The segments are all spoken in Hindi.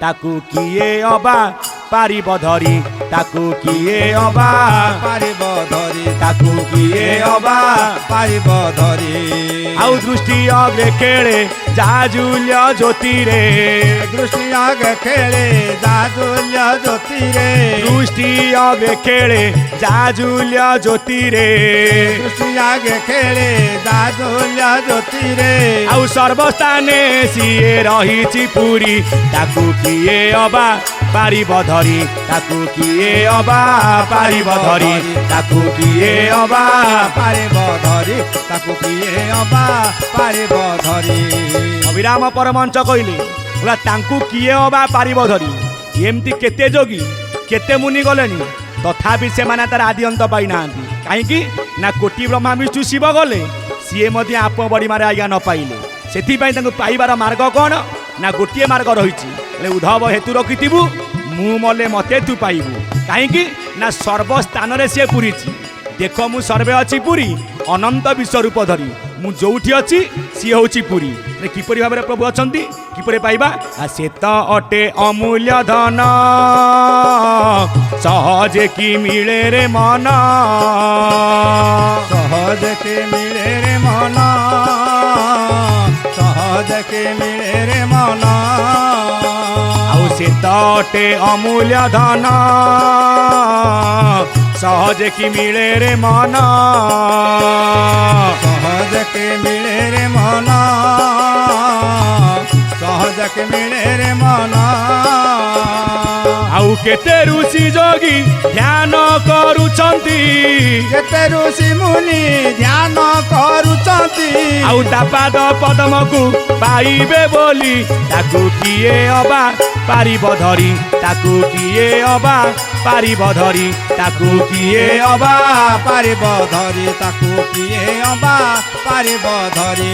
ताकू किए अबा पारिब धरी ताकू किए अबा पारिब धरी ताकू किए अबा पारिब धरी आउ दृष्टि अग्रे खेले जाजुल्य ज्योति रे दृष्टि आगे खेले जाजुल्य ज्योति रे दृष्टि अग्रे खेले जाजुल्य ज्योति रे दृष्टि आगे खेले जाजुल्य ज्योति रे आउ सर्वस्थाने सिए रही पुरी ताकू किए अबा पारिब धरी ताकू किए अबा पारिब धरी ताकू किए अबा पारिब धरी ताकू किए अबा पारिब धरी अभिराम परमहंस कहले बोला तांकू किए अबा पारिब धरी एमती केते जोगी केते मुनि गलेनी तथापि से माने तार आदि अंत पाई नांती काहेकि ना कोटि ब्रह्मा विष्णु शिव गले सीए मध्य आप बड़ी मारे आज्ञा न पाइले सेथिपाई तांकू पाइबार मार्ग कौन ना गोटे मार्ग रही उद्धव हेतु रखिथु मु मले मते तू पाइबू कहीं ना सर्वस्थान सी पूरी देख मु सर्वे अच्छी पुरी अनंत विश्वरूप धरी मु जोठी अच्छी सी हूँ पुरी किपरि भाव में प्रभु अच्छा किपरि पाइबा से तो अटे अमूल्य धन सहजे कि मिले रे मन सहज के मिले रे मन सहज के मिले रे मन आउ से तटे अमूल्य धन सहज कि मिले रे मन सहज के मिले रे मन सहज के मिले रे मन आउ केते ऋषि जोगी ध्यान करुछंती केते ऋषि मुनि ध्यान करुछंती आउ तापाद पदम को पाइबे बोली ताकू किए अबा पारिब धरी ताकू किए अबा पारिब धरी ताकू किए अबा पारिब धरी ताकू किए अबा पारिब धरी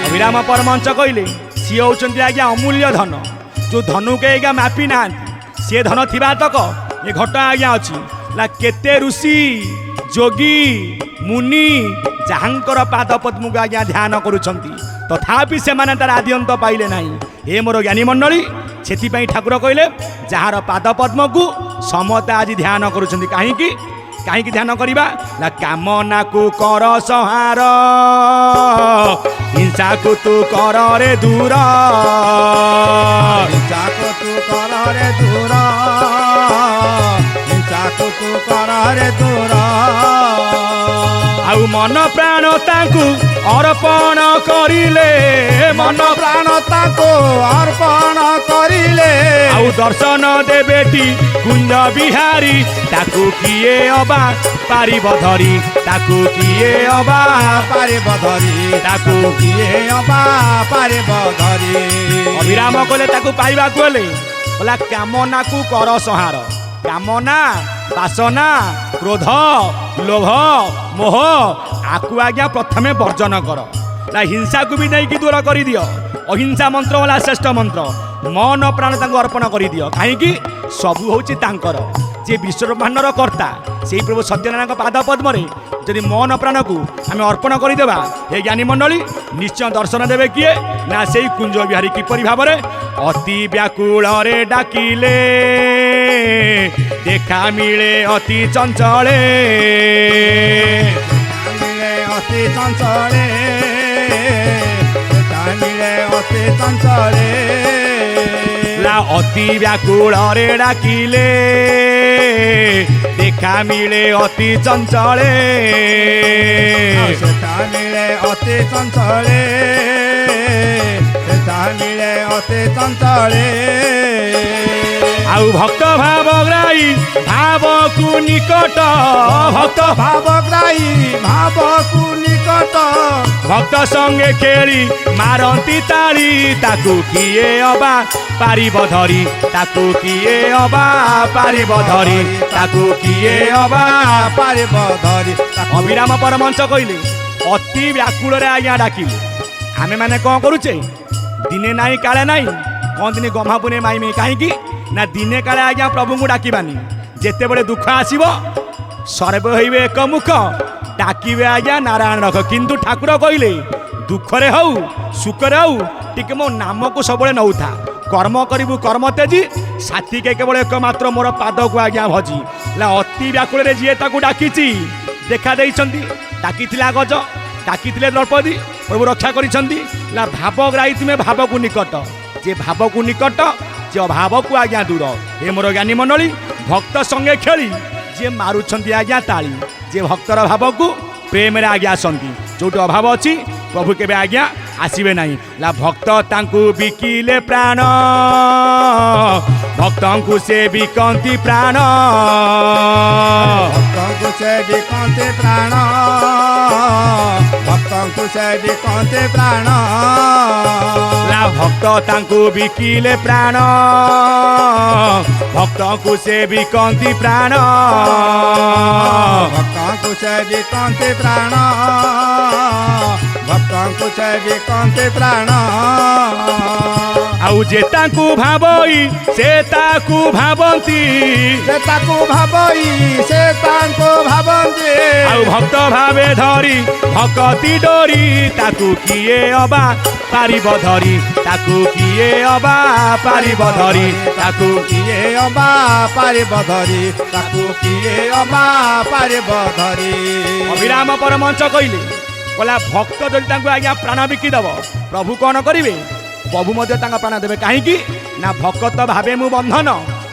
अभिराम परमहंस कहले सी होचंती आज्ञा अमूल्य धन जो धनु के आज्ञा मापी ना सी धन थिबा तक ये घट आज्ञा अच्छी ला केते ऋषि जोगी मुनि जहाँकर पाद पद्म को आज्ञा ध्यान करुछंती तथापि से माने तार आदि अंत पाइले नाही हे मोर ज्ञानी मंडली सेथिपाई ठाकुर कहले जार पाद पद्म को समते आज ध्यान करुछंती काहींकि ध्यान करिबा ना कामना को कर संहार हिंसा को तू कर रे दूर हिंसा को तू कर रे दूर हिंसा को तू कर रे दूर आउ मन प्राण ताकू अर्पण करिले मन प्राण ताको अर्पण करिले आउ दर्शन देबेटी कुंज बिहारी ताकू किए अबा पारिब धरी ताकू किए अबा पारिब धरी ताकू किए अबा पारिब धरी अभिराम कले ताकू पाइबा कोले बोला कामना को कर संहार कामना वासना क्रोध लोभ मोह आकु आज्ञा प्रथमे वर्जन कर ना हिंसा को भी नहीं कि दूर कर दियो अहिंसा मंत्र वाला श्रेष्ठ मंत्र मन प्राण तांको अर्पण कर दियो कहीं सबू होची तांकर जे विश्व ब्रह्मांडर कर्ता से प्रभु सत्यनारायण पाद पद्म जदि मन प्राण को आम अर्पण करदेवा हे ज्ञानी मंडली निश्चय दर्शन देवे किए ना से कुंज बिहारी किपरि भाव में अति व्याकुल रे डाकिले देखा मिले अति चंचले अति चंचले मिले अति चंचले ला अति व्याकुल रे डाकिले देखा मिले अति चंचले मिले अति चंचले मिले अति चंचले आउ भक्त भाव ग्राही भाव को निकट भक्त भाव ग्राही भाव को निकट भक्त संगे खेली मारती ताली ताकू किए अबा पारिब धरी ताकू किए अबा पारिब धरी ताकू किए अबा पारिब धरी अभिराम परमहंस कहले अति व्याकुल रे आज्ञा डाकिले आमे माने कौन करुचे दिने नाई काले नाई कौन दिन गमा पुने माइमे कहीं ना दिने काले आज्ञा प्रभु को डाकिबानी जेते बड़े दुख आसीबो सर्व हईबे एक मुख डाकिबे आज्ञा नारायण रख किंतु ठाकुर कहले दुखरे हऊ सुखरे हऊ टिके मो नाम को सबले नौथा कर्म करू कर्म तेजी साथी के केवल एकमात्र मोर पाद को आज्ञा भजी अति व्याकुल जी डाकी देखा डाकी गज डाकी द्रौपदी प्रभु रक्षा कर भावग्राही तुम्हें भाव को निकट जे भाव को निकट जे अभाव को आज्ञा दूर हे मोर ज्ञानी मंडली भक्त संगे खेली जे मारुछंती आज्ञा ताली जे भक्तर भाव को प्रेम आज्ञा आसती जो अभाव अच्छी प्रभु के आज्ञा आसबे नहीं ला भक्त तांकु बिकिले प्राण भक्तंकु से बिकंती प्राण भक्तंकु से बिकंती प्राण भक्तंकु से बिकंती प्राण ला भक्त तांकु बिकिले प्राण भक्तंकु से बिकंती प्राण भक्तंकु से बिकंती प्राण भक्तंकु से बिकंती प्राण आउ जे तांकु भावई से ताकु भावंती से ताकु भावई से तांकु भावंती आउ भक्त भावे धरी भक्ति डोरी ताकु किए अबा पारिब धरी ताकु किए अबा पारिब धरी ताकु किए अबा पारिब धरी ताकु किए अबा पारिब धरी अभिराम परमंच कहले बोला भक्त जदि तांकु आज्ञा प्राण बिकिदेव प्रभु कौन करिवे प्रभु मध्य तांका प्राण देवे कहीं ना भक्त भावे मु बंधन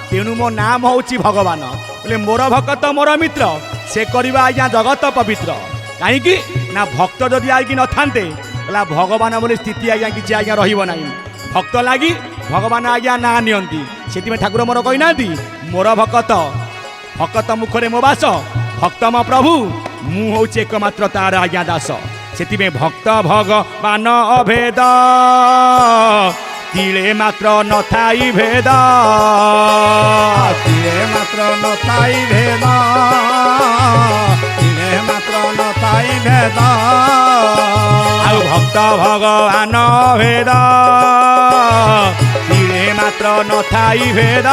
तेणु मो नाम होची भगवान बोले मोर भक्त मोर मित्र से करवा आज्ञा जगत पवित्र कहीं ना भक्त जदि आज्ञा न थांते बोला भगवान बोले स्थिति आज्ञा किसी आज्ञा रहिबो नाही भक्त लागी भगवान आज्ञा ना नियंती सेति ठाकुर मोर कही ना मोर भक्त मुखरे मो बास भक्त मो प्रभु मु होची एकमात्र तार आज्ञा दास से भक्त भगवान अभेद तिले मात्र नथाई भेद तिले मात्र नथाई भेद तिले मात्र नथाई भेद आउ भक्त भगवान भेद तिले मात्र नथाई भेद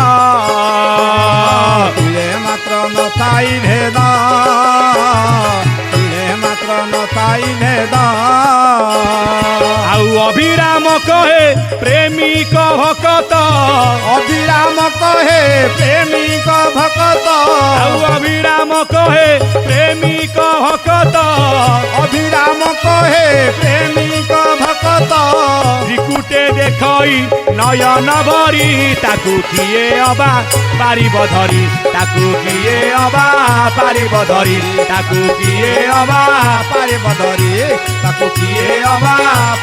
तिले मात्र नथाई भेद मात्र नथाई भेद आउ अभिराम कहे प्रेमिक भक्त अभिराम कहे प्रेमिक भक्त आउ अभिराम कहे प्रेमिक भक्त अभिराम कहे प्रेमिक भक्त त्रिकुटे देखई नयन भरी ताकू किए अबा पारिब धरी ताकू किए अबा पारिब धरी ताकू किए अबा पारिब धरी ताकू किए अबा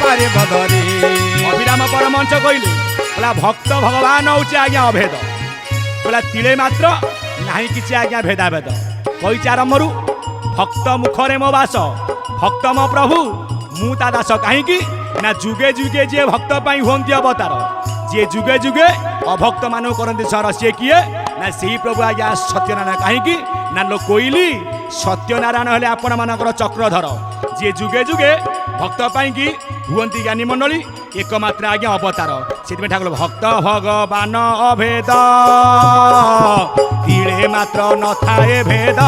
पारिब धरी अभिराम परमंच कहले बोला भक्त भगवान हूँ आज्ञा अभेद बोला तिले मात्र नहीं किसी आज्ञा भेदाभेद कही आरंभरू भक्त मुखरे मो बास भक्त मो प्रभु मु ता दास कहीं ना जुगे जुगे जे भक्त पाई हुंती अवतार जे जुगे जुगे अभक्त मान करते सर सी किए ना से प्रभु आज्ञा सत्यनारायण कहीं ना लोक कोइली सत्यनारायण हेले आपण मानकर चक्रधर जे जुगे जुगे भक्त पाई की हुंती ज्ञानी मंडली एकमात्र आज्ञा अवतार से ठाकुर भक्त भगवान अभेद तिले मात्र नथाए भेद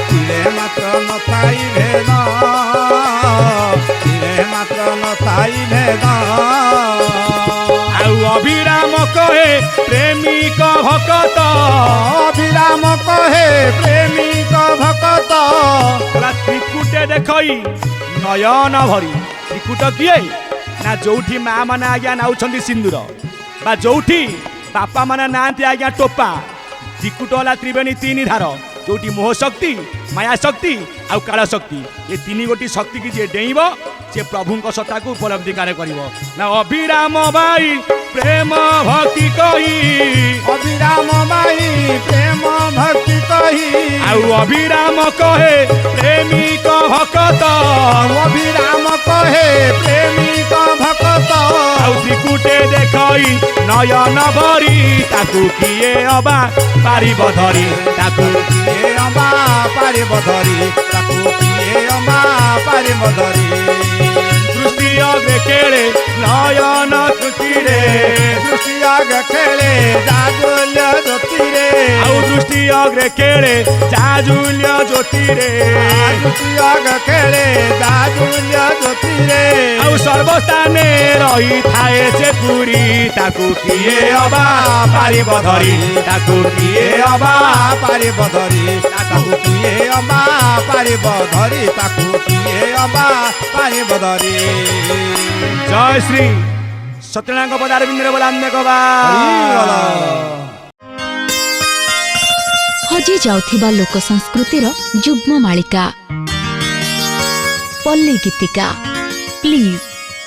तिले मात्र नथाई भेद तिले मात्र नथाई भेद आउ अभिराम कहे प्रेमिक भक्त अभिराम कहे प्रेमिक भक्त त्रिकुटे देखई नयन भरी त्रिकुट किए ना जोठी माँ मैंने आज्ञा नाउछंती सिंदूर बा जोठी बापा मैंने नांती आज्ञा टोपा त्रिकुट वाला त्रिवेणी तीन धार जोटी मोह शक्ति माया शक्ति आउ काल शक्ति ये तीन गोटी शक्ति की जे डेइब से प्रभु सत्ता को उपलब्धि कार्य कर ना अभिराम भाई प्रेम भक्ति कही अभिराम भाई प्रेम भक्ति कही आउ अभिराम कहे प्रेमिक भक्त अभिराम कहे प्रेमिक भक्त आउ त्रिकुटे देखई नयन भरी ताकू किए अबा पारिब धरी ताकू किए अबा पारिब धरी ताकू किए अबा पारिब धरी दृष्टि अग्रे खेले नयन कृतिरे दृष्टि अग्रे खेले जागल्य ज्योतिरे आउ दृष्टि ଜ୍ୟୋତି ଅଗ୍ରେ ଖେଳେ ଜାଜୁଲ୍ୟ ଜ୍ୟୋତିରେ ଆଗ ଖେଳେ ଜାଜୁଲ୍ୟ ଜ୍ୟୋତିରେ ଆଉ ସର୍ବସ୍ଥାନେ ରହିଥାଏ ସେ ପୁରୀ ତାକୁ କିଏ ଅବା ପାରିବ ଧରି ତାକୁ କିଏ ଅବା ପାରିବ ଧରି ତାକୁ କିଏ ଅବା ପାରିବ ଧରି ତାକୁ କିଏ ଅବା ପାରିବ ଧରି ଜୟ ଶ୍ରୀ ସତ୍ୟନାରାୟଣ ପଦାର ବିନ୍ଦୁରେ ବୋଲାନ୍ତେ କବା ହଜି ଯାଉଥିବା ଲୋକ ସଂସ୍କୃତିର ଯୁଗ୍ମ ମାଳିକା ପଲ୍ଲୀ ଗୀତିକା please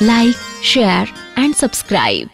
like share and subscribe.